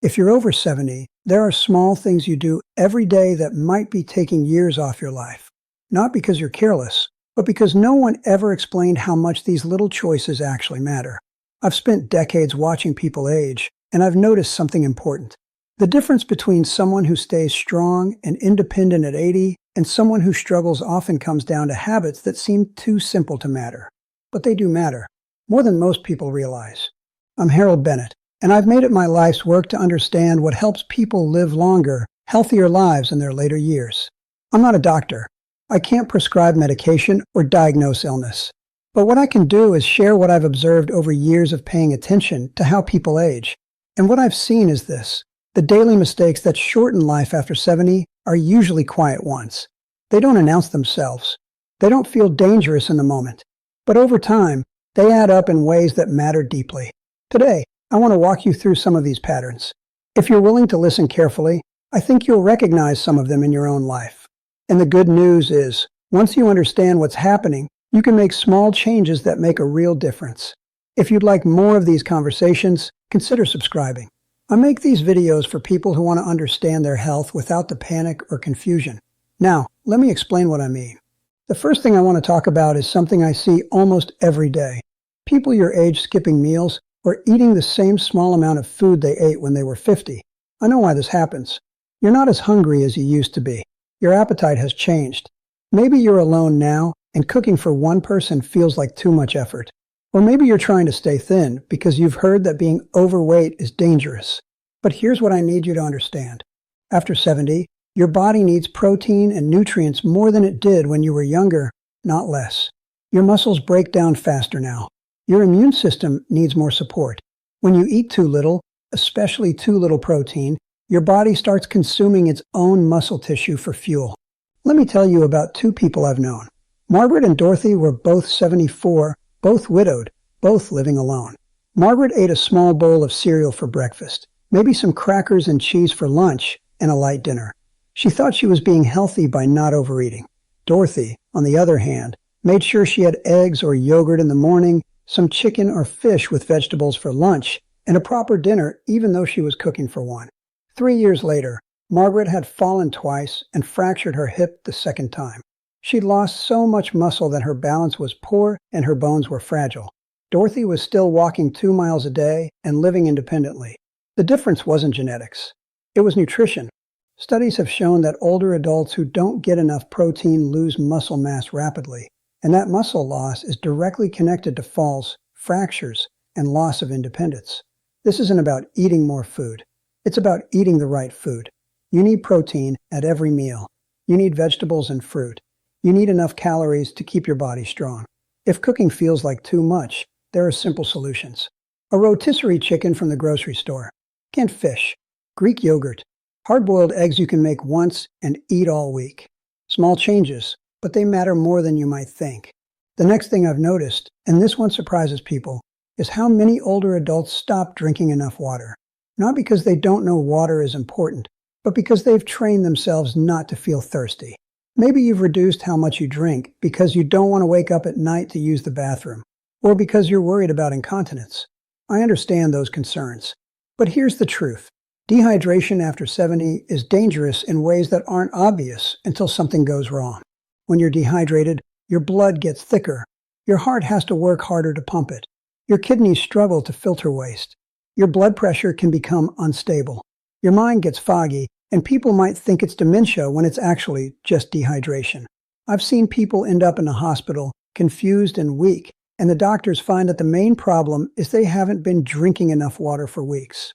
If you're over 70, there are small things you do every day that might be taking years off your life. Not because you're careless, but because no one ever explained how much these little choices actually matter. I've spent decades watching people age, and I've noticed something important. The difference between someone who stays strong and independent at 80 and someone who struggles often comes down to habits that seem too simple to matter. But they do matter, more than most people realize. I'm Harold Bennett, and I've made it my life's work to understand what helps people live longer, healthier lives in their later years. I'm not a doctor. I can't prescribe medication or diagnose illness. But what I can do is share what I've observed over years of paying attention to how people age. And what I've seen is this. The daily mistakes that shorten life after 70 are usually quiet ones. They don't announce themselves. They don't feel dangerous in the moment. But over time, they add up in ways that matter deeply. Today, I want to walk you through some of these patterns. If you're willing to listen carefully, I think you'll recognize some of them in your own life. And the good news is, once you understand what's happening, you can make small changes that make a real difference. If you'd like more of these conversations, consider subscribing. I make these videos for people who want to understand their health without the panic or confusion. Now, let me explain what I mean. The first thing I want to talk about is something I see almost every day. People your age skipping meals or eating the same small amount of food they ate when they were 50. I know why this happens. You're not as hungry as you used to be. Your appetite has changed. Maybe you're alone now, and cooking for one person feels like too much effort. Or maybe you're trying to stay thin because you've heard that being overweight is dangerous. But here's what I need you to understand. After 70, your body needs protein and nutrients more than it did when you were younger, not less. Your muscles break down faster now. Your immune system needs more support. When you eat too little, especially too little protein, your body starts consuming its own muscle tissue for fuel. Let me tell you about two people I've known. Margaret and Dorothy were both 74, both widowed, both living alone. Margaret ate a small bowl of cereal for breakfast, maybe some crackers and cheese for lunch, and a light dinner. She thought she was being healthy by not overeating. Dorothy, on the other hand, made sure she had eggs or yogurt in the morning, some chicken or fish with vegetables for lunch, and a proper dinner even though she was cooking for one. 3 years later, Margaret had fallen twice and fractured her hip the second time. She'd lost so much muscle that her balance was poor and her bones were fragile. Dorothy was still walking 2 miles a day and living independently. The difference wasn't genetics. It was nutrition. Studies have shown that older adults who don't get enough protein lose muscle mass rapidly, and that muscle loss is directly connected to falls, fractures, and loss of independence. This isn't about eating more food. It's about eating the right food. You need protein at every meal. You need vegetables and fruit. You need enough calories to keep your body strong. If cooking feels like too much, there are simple solutions. A rotisserie chicken from the grocery store. Canned fish. Greek yogurt. Hard-boiled eggs you can make once and eat all week. Small changes, but they matter more than you might think. The next thing I've noticed, and this one surprises people, is how many older adults stop drinking enough water. Not because they don't know water is important, but because they've trained themselves not to feel thirsty. Maybe you've reduced how much you drink because you don't want to wake up at night to use the bathroom, or because you're worried about incontinence. I understand those concerns. But here's the truth. Dehydration after 70 is dangerous in ways that aren't obvious until something goes wrong. When you're dehydrated, your blood gets thicker. Your heart has to work harder to pump it. Your kidneys struggle to filter waste. Your blood pressure can become unstable. Your mind gets foggy, and people might think it's dementia when it's actually just dehydration. I've seen people end up in a hospital, confused and weak, and the doctors find that the main problem is they haven't been drinking enough water for weeks.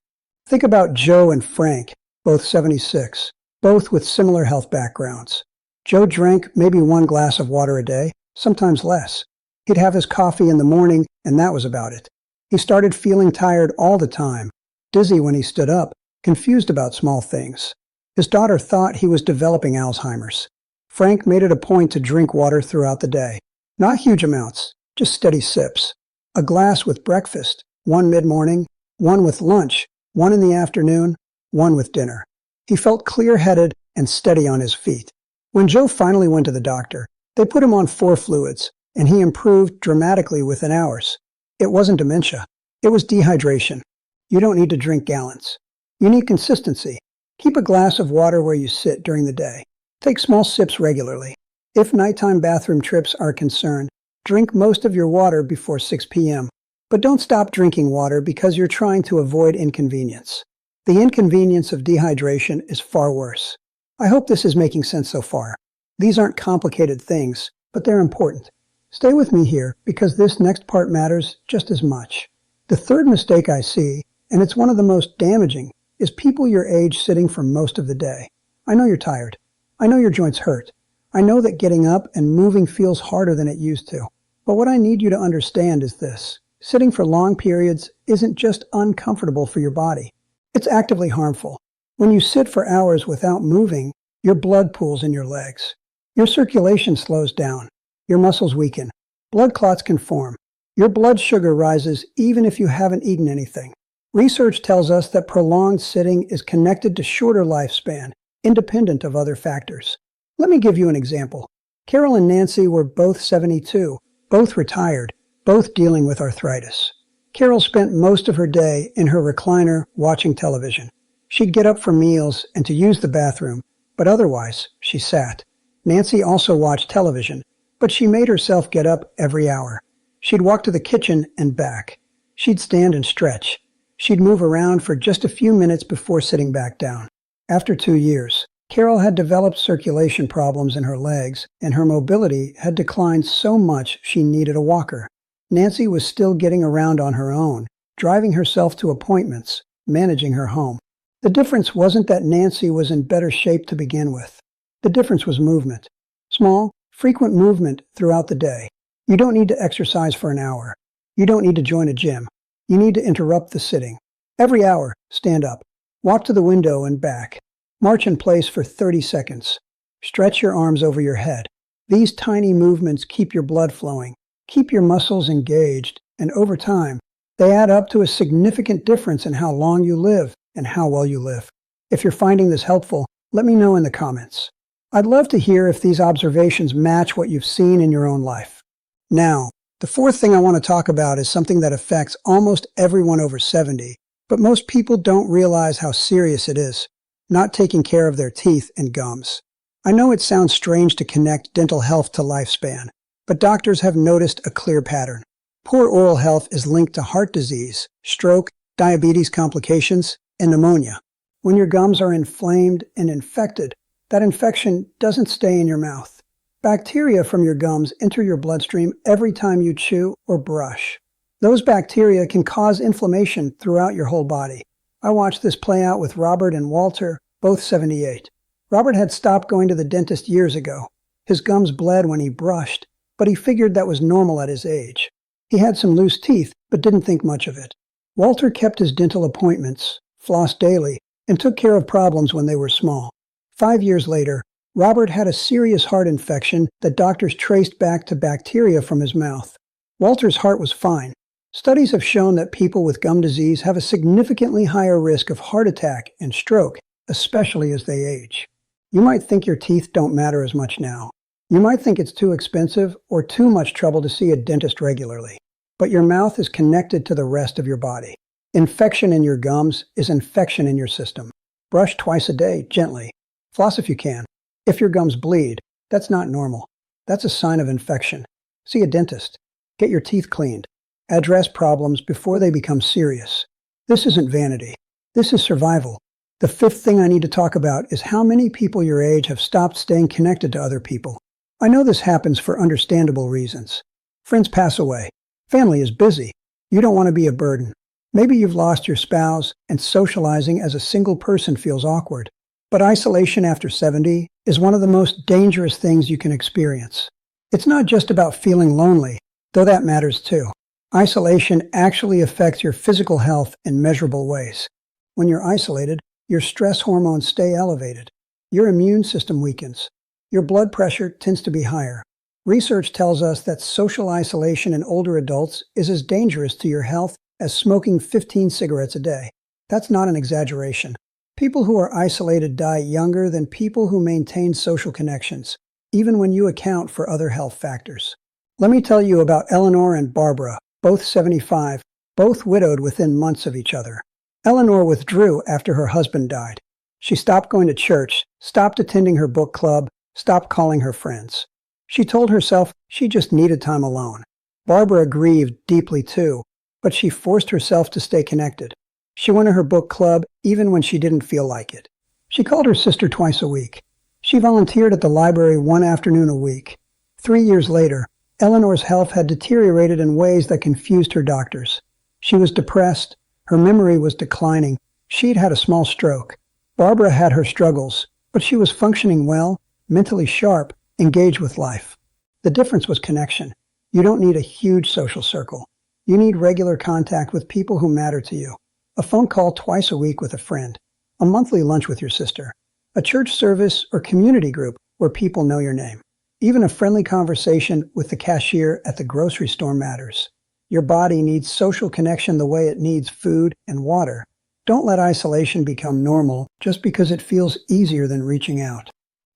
Think about Joe and Frank, both 76, both with similar health backgrounds. Joe drank maybe 1 glass of water a day, sometimes less. He'd have his coffee in the morning, and that was about it. He started feeling tired all the time, dizzy when he stood up, confused about small things. His daughter thought he was developing Alzheimer's. Frank made it a point to drink water throughout the day. Not huge amounts, just steady sips. A glass with breakfast, 1 mid-morning, 1 with lunch, 1 in the afternoon, 1 with dinner. He felt clear-headed and steady on his feet. When Joe finally went to the doctor, they put him on 4 fluids, and he improved dramatically within hours. It wasn't dementia. It was dehydration. You don't need to drink gallons. You need consistency. Keep a glass of water where you sit during the day. Take small sips regularly. If nighttime bathroom trips are a concern, drink most of your water before 6 p.m. But don't stop drinking water because you're trying to avoid inconvenience. The inconvenience of dehydration is far worse. I hope this is making sense so far. These aren't complicated things, but they're important. Stay with me here because this next part matters just as much. The third mistake I see, and it's one of the most damaging, is people your age sitting for most of the day. I know you're tired. I know your joints hurt. I know that getting up and moving feels harder than it used to. But what I need you to understand is this. Sitting for long periods isn't just uncomfortable for your body. It's actively harmful. When you sit for hours without moving, your blood pools in your legs. Your circulation slows down. Your muscles weaken. Blood clots can form. Your blood sugar rises even if you haven't eaten anything. Research tells us that prolonged sitting is connected to shorter lifespan, independent of other factors. Let me give you an example. Carol and Nancy were both 72, both retired, both dealing with arthritis. Carol spent most of her day in her recliner watching television. She'd get up for meals and to use the bathroom, but otherwise, she sat. Nancy also watched television, but she made herself get up every hour. She'd walk to the kitchen and back. She'd stand and stretch. She'd move around for just a few minutes before sitting back down. After 2 years, Carol had developed circulation problems in her legs, and her mobility had declined so much she needed a walker. Nancy was still getting around on her own, driving herself to appointments, managing her home. The difference wasn't that Nancy was in better shape to begin with. The difference was movement. Small, frequent movement throughout the day. You don't need to exercise for an hour. You don't need to join a gym. You need to interrupt the sitting. Every hour, stand up. Walk to the window and back. March in place for 30 seconds. Stretch your arms over your head. These tiny movements keep your blood flowing, keep your muscles engaged, and over time, they add up to a significant difference in how long you live and how well you live. If you're finding this helpful, let me know in the comments. I'd love to hear if these observations match what you've seen in your own life. Now, the fourth thing I want to talk about is something that affects almost everyone over 70, but most people don't realize how serious it is. Not taking care of their teeth and gums. I know it sounds strange to connect dental health to lifespan, but doctors have noticed a clear pattern. Poor oral health is linked to heart disease, stroke, diabetes complications, and pneumonia. When your gums are inflamed and infected, that infection doesn't stay in your mouth. Bacteria from your gums enter your bloodstream every time you chew or brush. Those bacteria can cause inflammation throughout your whole body. I watched this play out with Robert and Walter, both 78. Robert had stopped going to the dentist years ago. His gums bled when he brushed, but he figured that was normal at his age. He had some loose teeth, but didn't think much of it. Walter kept his dental appointments, flossed daily, and took care of problems when they were small. 5 years later, Robert had a serious heart infection that doctors traced back to bacteria from his mouth. Walter's heart was fine. Studies have shown that people with gum disease have a significantly higher risk of heart attack and stroke, especially as they age. You might think your teeth don't matter as much now. You might think it's too expensive or too much trouble to see a dentist regularly. But your mouth is connected to the rest of your body. Infection in your gums is infection in your system. Brush twice a day, gently. Floss if you can. If your gums bleed, that's not normal. That's a sign of infection. See a dentist. Get your teeth cleaned. Address problems before they become serious. This isn't vanity. This is survival. The fifth thing I need to talk about is how many people your age have stopped staying connected to other people. I know this happens for understandable reasons. Friends pass away. Family is busy. You don't want to be a burden. Maybe you've lost your spouse, and socializing as a single person feels awkward. But isolation after 70 is one of the most dangerous things you can experience. It's not just about feeling lonely, though that matters too. Isolation actually affects your physical health in measurable ways. When you're isolated, your stress hormones stay elevated. Your immune system weakens. Your blood pressure tends to be higher. Research tells us that social isolation in older adults is as dangerous to your health as smoking 15 cigarettes a day. That's not an exaggeration. People who are isolated die younger than people who maintain social connections, even when you account for other health factors. Let me tell you about Eleanor and Barbara, both 75, both widowed within months of each other. Eleanor withdrew after her husband died. She stopped going to church, stopped attending her book club, stopped calling her friends. She told herself she just needed time alone. Barbara grieved deeply too, but she forced herself to stay connected. She went to her book club even when she didn't feel like it. She called her sister twice a week. She volunteered at the library one afternoon a week. 3 years later, Eleanor's health had deteriorated in ways that confused her doctors. She was depressed, her memory was declining, she'd had a small stroke. Barbara had her struggles, but she was functioning well, mentally sharp, engaged with life. The difference was connection. You don't need a huge social circle. You need regular contact with people who matter to you. A phone call twice a week with a friend. A monthly lunch with your sister. A church service or community group where people know your name. Even a friendly conversation with the cashier at the grocery store matters. Your body needs social connection the way it needs food and water. Don't let isolation become normal just because it feels easier than reaching out.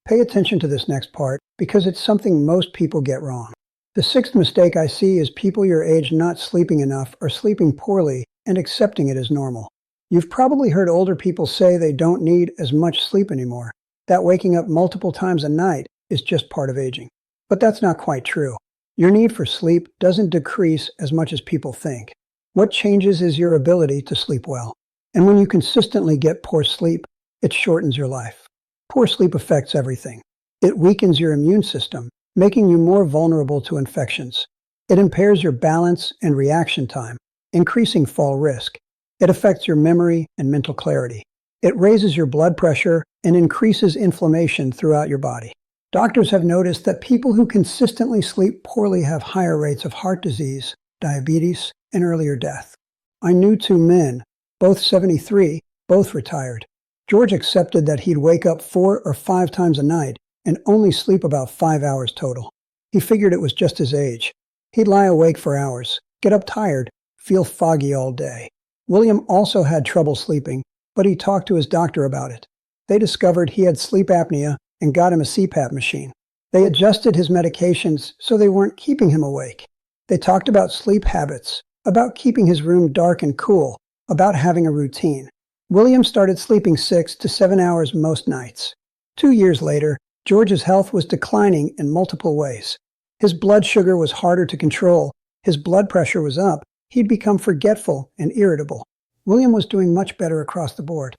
Pay attention to this next part because it's something most people get wrong. The sixth mistake I see is people your age not sleeping enough or sleeping poorly and accepting it as normal. You've probably heard older people say they don't need as much sleep anymore, that waking up multiple times a night is just part of aging. But that's not quite true. Your need for sleep doesn't decrease as much as people think. What changes is your ability to sleep well. And when you consistently get poor sleep, it shortens your life. Poor sleep affects everything. It weakens your immune system, making you more vulnerable to infections. It impairs your balance and reaction time, increasing fall risk. It affects your memory and mental clarity. It raises your blood pressure and increases inflammation throughout your body. Doctors have noticed that people who consistently sleep poorly have higher rates of heart disease, diabetes, and earlier death. I knew 2 men, both 73, both retired. George accepted that he'd wake up 4 or 5 times a night and only sleep about 5 hours total. He figured it was just his age. He'd lie awake for hours, get up tired, feel foggy all day. William also had trouble sleeping, but he talked to his doctor about it. They discovered he had sleep apnea and got him a CPAP machine. They adjusted his medications so they weren't keeping him awake. They talked about sleep habits, about keeping his room dark and cool, about having a routine. William started sleeping 6 to 7 hours most nights. 2 years later, George's health was declining in multiple ways. His blood sugar was harder to control, his blood pressure was up, he'd become forgetful and irritable. William was doing much better across the board.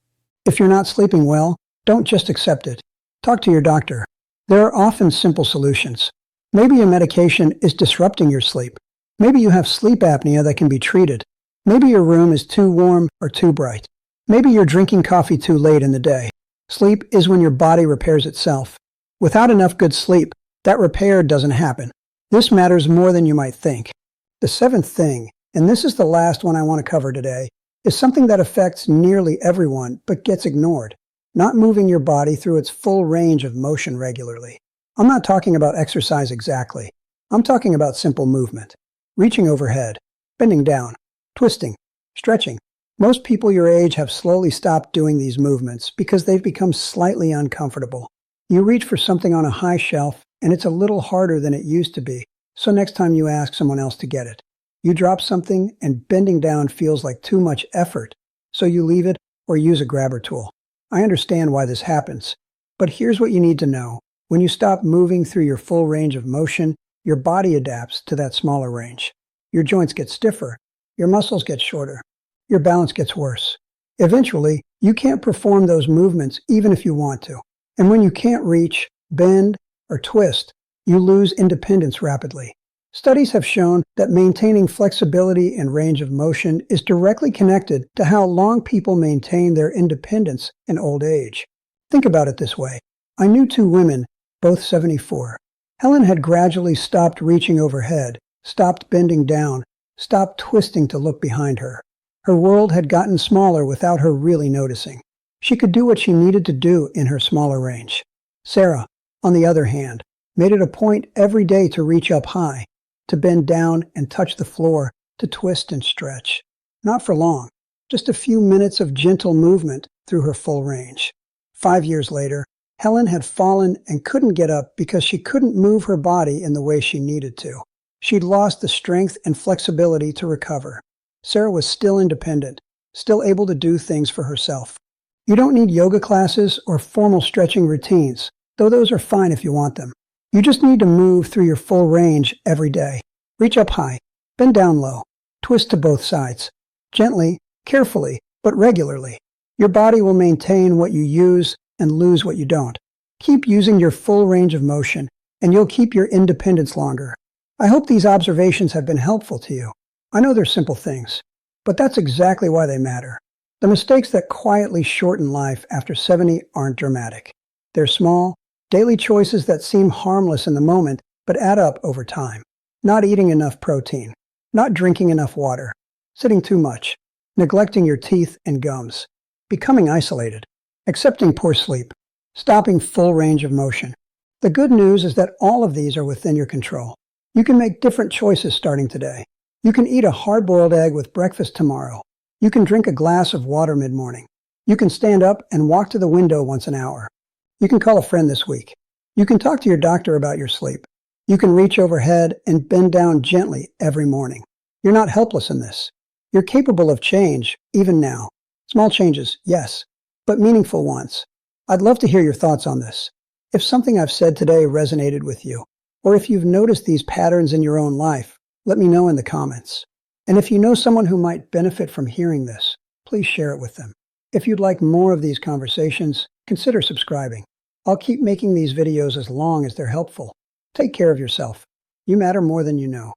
If you're not sleeping well, don't just accept it. Talk to your doctor. There are often simple solutions. Maybe your medication is disrupting your sleep. Maybe you have sleep apnea that can be treated. Maybe your room is too warm or too bright. Maybe you're drinking coffee too late in the day. Sleep is when your body repairs itself. Without enough good sleep, that repair doesn't happen. This matters more than you might think. The 7th thing, and this is the last one I want to cover today, is something that affects nearly everyone but gets ignored. Not moving your body through its full range of motion regularly. I'm not talking about exercise exactly. I'm talking about simple movement. Reaching overhead, bending down, twisting, stretching. Most people your age have slowly stopped doing these movements because they've become slightly uncomfortable. You reach for something on a high shelf and it's a little harder than it used to be, so next time you ask someone else to get it. You drop something and bending down feels like too much effort, so you leave it or use a grabber tool. I understand why this happens, but here's what you need to know. When you stop moving through your full range of motion, your body adapts to that smaller range. Your joints get stiffer, your muscles get shorter, your balance gets worse. Eventually, you can't perform those movements even if you want to. And when you can't reach, bend, or twist, you lose independence rapidly. Studies have shown that maintaining flexibility and range of motion is directly connected to how long people maintain their independence in old age. Think about it this way. I knew 2 women, both 74. Helen had gradually stopped reaching overhead, stopped bending down, stopped twisting to look behind her. Her world had gotten smaller without her really noticing. She could do what she needed to do in her smaller range. Sarah, on the other hand, made it a point every day to reach up high, to bend down and touch the floor, to twist and stretch. Not for long, just a few minutes of gentle movement through her full range. 5 years later, Helen had fallen and couldn't get up because she couldn't move her body in the way she needed to. She'd lost the strength and flexibility to recover. Sarah was still independent, still able to do things for herself. You don't need yoga classes or formal stretching routines, though those are fine if you want them. You just need to move through your full range every day. Reach up high, bend down low, twist to both sides. Gently, carefully, but regularly. Your body will maintain what you use and lose what you don't. Keep using your full range of motion, and you'll keep your independence longer. I hope these observations have been helpful to you. I know they're simple things, but that's exactly why they matter. The mistakes that quietly shorten life after 70 aren't dramatic. They're small, daily choices that seem harmless in the moment, but add up over time. Not eating enough protein, not drinking enough water, sitting too much, neglecting your teeth and gums, becoming isolated, accepting poor sleep, stopping full range of motion. The good news is that all of these are within your control. You can make different choices starting today. You can eat a hard-boiled egg with breakfast tomorrow. You can drink a glass of water mid-morning. You can stand up and walk to the window once an hour. You can call a friend this week. You can talk to your doctor about your sleep. You can reach overhead and bend down gently every morning. You're not helpless in this. You're capable of change, even now. Small changes, yes, but meaningful ones. I'd love to hear your thoughts on this. If something I've said today resonated with you, or if you've noticed these patterns in your own life, let me know in the comments. And if you know someone who might benefit from hearing this, please share it with them. If you'd like more of these conversations, consider subscribing. I'll keep making these videos as long as they're helpful. Take care of yourself. You matter more than you know.